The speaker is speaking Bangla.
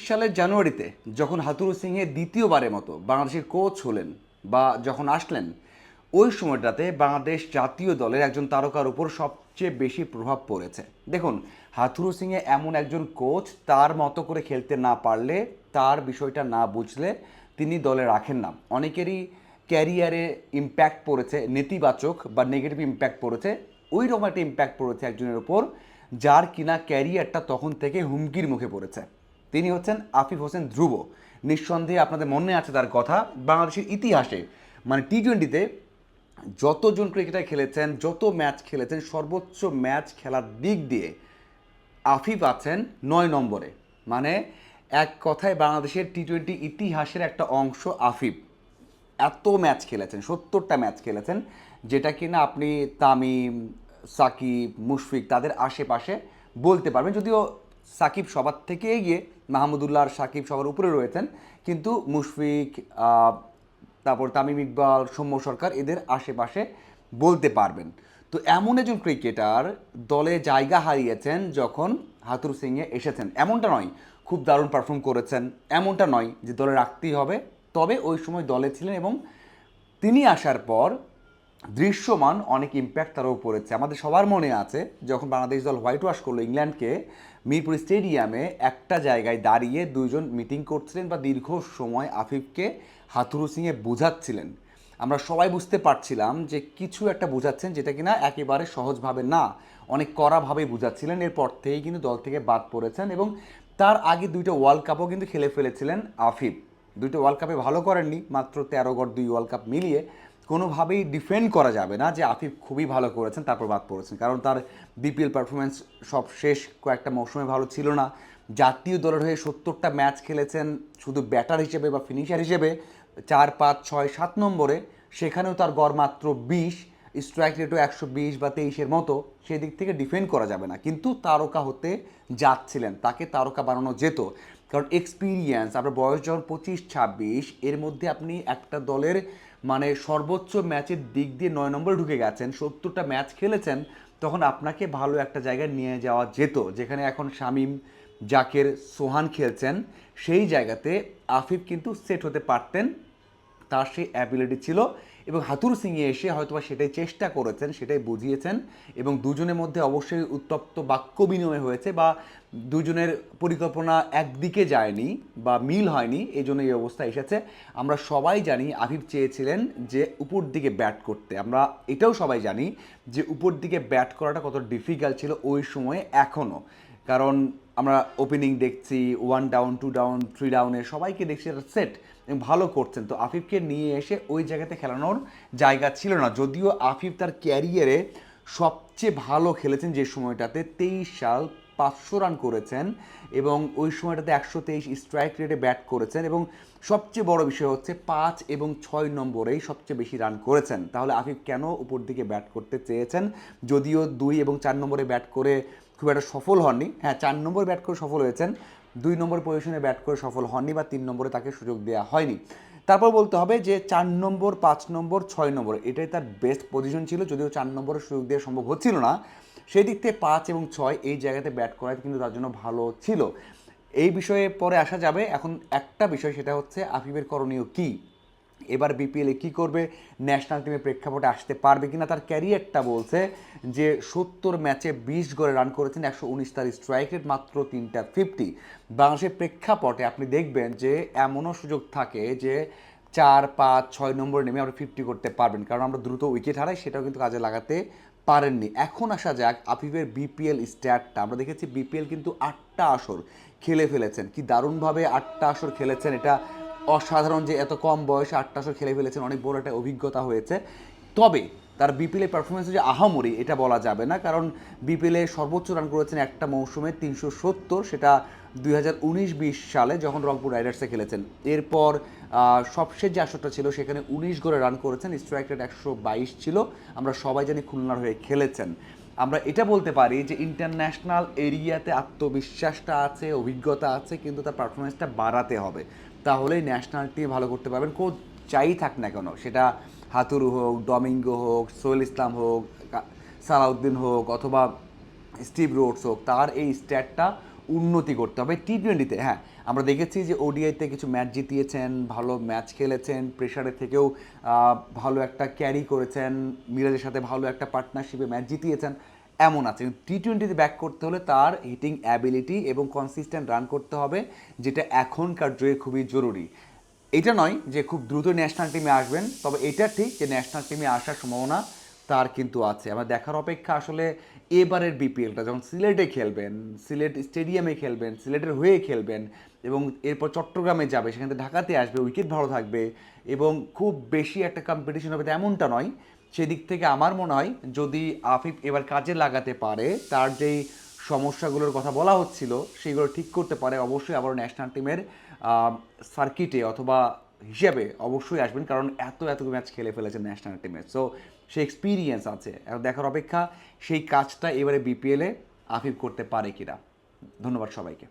সালের জানুয়ারিতে যখন হাথুরু সিংহে দ্বিতীয়বারের মতো বাংলাদেশের কোচ হলেন বা যখন আসলেন, ওই সময়টাতে বাংলাদেশ জাতীয় দলের একজন তারকার উপর সবচেয়ে বেশি প্রভাব পড়েছে। দেখুন, হাথুরু সিংহে এমন একজন কোচ, তার মতো করে খেলতে না পারলে, তার বিষয়টা না বুঝলে তিনি দলে রাখেন না। অনেকেরই ক্যারিয়ারে ইম্প্যাক্ট পড়েছে, নেতিবাচক বা নেগেটিভ ইম্প্যাক্ট পড়েছে। ওই রকম একটা ইম্প্যাক্ট পড়েছে একজনের উপর, যার কিনা ক্যারিয়ারটা তখন থেকে হুমকির মুখে পড়েছে। তিনি হচ্ছেন আফিফ হোসেন ধ্রুব। নিঃসন্দেহে আপনাদের মনে আছে তার কথা। বাংলাদেশের ইতিহাসে মানে টি-20-তে যতজন ক্রিকেটার খেলেছেন, যত ম্যাচ খেলেছেন, সর্বোচ্চ ম্যাচ খেলার দিক দিয়ে আফিফ আছেন 9 নম্বরে। মানে এক কথায় বাংলাদেশের টি-20 ইতিহাসের একটা অংশ আফিফ। এত ম্যাচ খেলেছেন, 70টা ম্যাচ খেলেছেন, যেটা কিনা আপনি তামিম, সাকিব, মুশফিক তাদের আশেপাশে বলতে পারবেন। যদিও সাকিব সবার থেকে এগিয়ে, মাহমুদুল্লাহ আর সাকিব সবার উপরে রয়েছেন, কিন্তু মুশফিক, তারপর তামিম ইকবাল, সৌম্য সরকার এদের আশেপাশে বলতে পারবেন। তো এমন একজন ক্রিকেটার দলে জায়গা হারিয়েছেন যখন হাথুরু সিংয়ে এসেছেন। এমনটা নয় খুব দারুণ পারফর্ম করেছেন, এমনটা নয় যে দলে রাখতেই হবে, তবে ওই সময় দলে ছিলেন এবং তিনি আসার পর দৃশ্যমান অনেক ইম্প্যাক্ট তারও পড়েছে। আমাদের সবার মনে আছে যখন বাংলাদেশ দল হোয়াইট ওয়াশ করলো ইংল্যান্ডকে, মিরপুর স্টেডিয়ামে একটা জায়গায় দাঁড়িয়ে দুইজন মিটিং করছিলেন বা দীর্ঘ সময় আফিফকে হাথুরু সিংয়ে বোঝাচ্ছিলেন। আমরা সবাই বুঝতে পারছিলাম যে কিছু একটা বোঝাচ্ছেন, যেটা কিনা একেবারে সহজভাবে না, অনেক কড়াভাবে বোঝাচ্ছিলেন। এরপর থেকেই কিন্তু দল থেকে বাদ পড়েছেন এবং তার আগে 2টা ওয়ার্ল্ড কাপও কিন্তু খেলে ফেলেছিলেন আফিফ। 2টো ওয়ার্ল্ড কাপে ভালো করেননি, মাত্র 13 গড় 2 ওয়ার্ল্ড কাপ মিলিয়ে কোনোভাবেই ডিফেন্ড করা যাবে না যে আফিফ খুবই ভালো করেছেন তারপর বাদ পড়েছেন, কারণ তার বিপিএল পারফরমেন্স সব শেষ কয়েকটা মৌসুমে ভালো ছিল না। জাতীয় দলের হয়ে 70টা ম্যাচ খেলেছেন শুধু ব্যাটার হিসেবে বা ফিনিশার হিসেবে, 4, 5, 6, 7 নম্বরে, সেখানেও তার গড় মাত্র 20, স্ট্রাইক রেটও 120 বা 23-এর মতো। সেই দিক থেকে ডিফেন্ড করা যাবে না, কিন্তু তারকা হতে যাচ্ছিলেন, তাকে তারকা বানানো যেত। কারণ এক্সপিরিয়েন্স, আপনার বয়স যখন 25-26, এর মধ্যে আপনি একটা দলের মানে সর্বোচ্চ ম্যাচের দিক দিয়ে 9 নম্বরে ঢুকে গেছেন, 70টা ম্যাচ খেলেছেন, তখন আপনাকে ভালো একটা জায়গায় নিয়ে যাওয়া যেত। যেখানে এখন শামিম, জাকের, সোহান খেলছেন, সেই জায়গাতে আফিফ কিন্তু সেট হতে পারতেন, তার সেই অ্যাবিলিটি ছিল। এবং হাথুরু সিংয়ে এসে হয়তোবা সেটাই চেষ্টা করেছেন, সেটাই বুঝিয়েছেন, এবং দুজনের মধ্যে অবশ্যই উত্তপ্ত বাক্য বিনিময় হয়েছে বা দুজনের পরিকল্পনা একদিকে যায়নি বা মিল হয়নি, এই জন্য এই অবস্থা এসেছে। আমরা সবাই জানি আফিফ চেয়েছিলেন যে উপর দিকে ব্যাট করতে। আমরা এটাও সবাই জানি যে উপর দিকে ব্যাট করাটা কত ডিফিকাল্ট ছিল ওই সময়ে, এখনও। কারণ আমরা ওপেনিং দেখছি, 1 ডাউন, 2 ডাউন, 3 ডাউনে সবাইকে দেখছি এটা সেট এবং ভালো করছেন। তো আফিফকে নিয়ে এসে ওই জায়গাতে খেলানোর জায়গা ছিল না। যদিও আফিফ তার ক্যারিয়ারে সবচেয়ে ভালো খেলেছেন যে সময়টাতে, 23 সাল 500 রান করেছেন এবং ওই সময়টাতে 123 স্ট্রাইক রেটে ব্যাট করেছেন এবং সবচেয়ে বড় বিষয় হচ্ছে 5 এবং 6 নম্বরেই সবচেয়ে বেশি রান করেছেন। তাহলে আফিফ কেন উপর দিকে ব্যাট করতে চেয়েছেন? যদিও 2 এবং 4 নম্বরে ব্যাট করে খুব একটা সফল হননি, হ্যাঁ 4 নম্বর ব্যাট করে সফল হয়েছেন, 2 নম্বর পজিশনে ব্যাট করে সফল হননি বা 3 নম্বরে তাকে সুযোগ দেওয়া হয়নি। তারপর বলতে হবে যে 4 নম্বর, 5 নম্বর, 6 নম্বর এটাই তার বেস্ট পজিশন ছিল, যদিও 4 নম্বরের সুযোগ দেওয়া সম্ভব হচ্ছিল না। সেই দিক থেকে 5 এবং 6 এই জায়গাতে ব্যাট করা কিন্তু তার জন্য ভালো ছিল। এই বিষয়ে পরে আসা যাবে। এখন একটা বিষয়, সেটা হচ্ছে আফিফের করণীয় কী, এবার বিপিএলে কী করবে, ন্যাশনাল টিমের প্রেক্ষাপটে আসতে পারবে কিনা। তার ক্যারিয়ারটা বলছে যে 70 ম্যাচে 20 গড়ে রান করেছেন, 119 তার স্ট্রাইক রেট, মাত্র 3টা 50। বাংলাদেশের প্রেক্ষাপটে আপনি দেখবেন যে এমনও সুযোগ থাকে যে 4, 5, 6 নম্বরে নেমে আপনি 50 করতে পারবেন, কারণ আমরা দ্রুত উইকেট হারাই, সেটাও কিন্তু কাজে লাগাতে পারেননি। এখন আসা যাক আফিফের বিপিএল স্ট্যাটটা। আমরা দেখেছি বিপিএল কিন্তু 8টা আসর খেলে ফেলেছেন, কি দারুণভাবে 8টা আসর খেলেছেন। এটা অসাধারণ যে এত কম বয়সে 8টা আসর খেলে ফেলেছেন, অনেক বড় একটা অভিজ্ঞতা হয়েছে। তবে তার বিপিএলের পারফরমেন্স যে আহামরি এটা বলা যাবে না, কারণ বিপিএলে সর্বোচ্চ রান করেছেন একটা মৌসুমে 370, সেটা 2019-20 সালে যখন রংপুর রাইডার্সে খেলেছেন। এরপর সবশেষ যে আসরটা ছিল সেখানে 19 গড়ে রান করেছেন, স্ট্রাইক রেট 122 ছিল। আমরা সবাই জানি খুলনার হয়ে খেলেছেন। আমরা এটা বলতে পারি যে ইন্টারন্যাশনাল এরিয়াতে আত্মবিশ্বাসটা আছে, অভিজ্ঞতা আছে, কিন্তু তার পারফরমেন্সটা বাড়াতে হবে, তাহলেই ন্যাশনাল টিম ভালো করতে পারবেন। কোচ যাই থাক না কেন, সেটা হাতুরু হোক, ডমিঙ্গো হোক, সোহেল ইসলাম হোক, সালাউদ্দিন হোক, অথবা স্টিভ রোডস হোক, তার এই স্ট্যাটটা উন্নতি করতে হবে। টি-20-তে হ্যাঁ, আমরা দেখেছি যে ওডিআইতে কিছু ম্যাচ জিতিয়েছেন, ভালো ম্যাচ খেলেছেন, প্রেশারের থেকেও ভালো একটা ক্যারি করেছেন, মিরাজের সাথে ভালো একটা পার্টনারশিপে ম্যাচ জিতিয়েছেন, এমন আছে। কিন্তু টি-20তে ব্যাক করতে হলে তার হিটিং অ্যাবিলিটি এবং কনসিস্টেন্ট রান করতে হবে, যেটা এখনকার যুগে খুবই জরুরি। এটা নয় যে খুব দ্রুত ন্যাশনাল টিমে আসবেন, তবে এটা ঠিক যে ন্যাশনাল টিমে আসার সম্ভাবনা তার কিন্তু আছে। আমার দেখার অপেক্ষা আসলে এবারের বিপিএলটা যখন সিলেটে খেলবেন, সিলেট স্টেডিয়ামে খেলবেন, সিলেটের হয়ে খেলবেন এবং এরপর চট্টগ্রামে যাবে, সেখান থেকে ঢাকাতে আসবে, উইকেট ভালো থাকবে এবং খুব বেশি একটা কম্পিটিশন হবে তেমনটা নয়। সেদিক থেকে আমার মনে হয় যদি আফিফ এবার কাজে লাগাতে পারে, তার যেই সমস্যাগুলোর কথা বলা হচ্ছিল সেগুলো ঠিক করতে পারে, অবশ্যই আবার ন্যাশনাল টিমের সার্কিটে অথবা হিসেবে অবশ্যই আসবেন, কারণ এত ম্যাচ খেলে ফেলেছে ন্যাশনাল টিমে। সো সে এক্সপিরিয়েন্স আছে, এখন দেখার অপেক্ষা সেই কাজটা এবারে বিপিএলে আফিফ করতে পারে কিনা। ধন্যবাদ সবাইকে।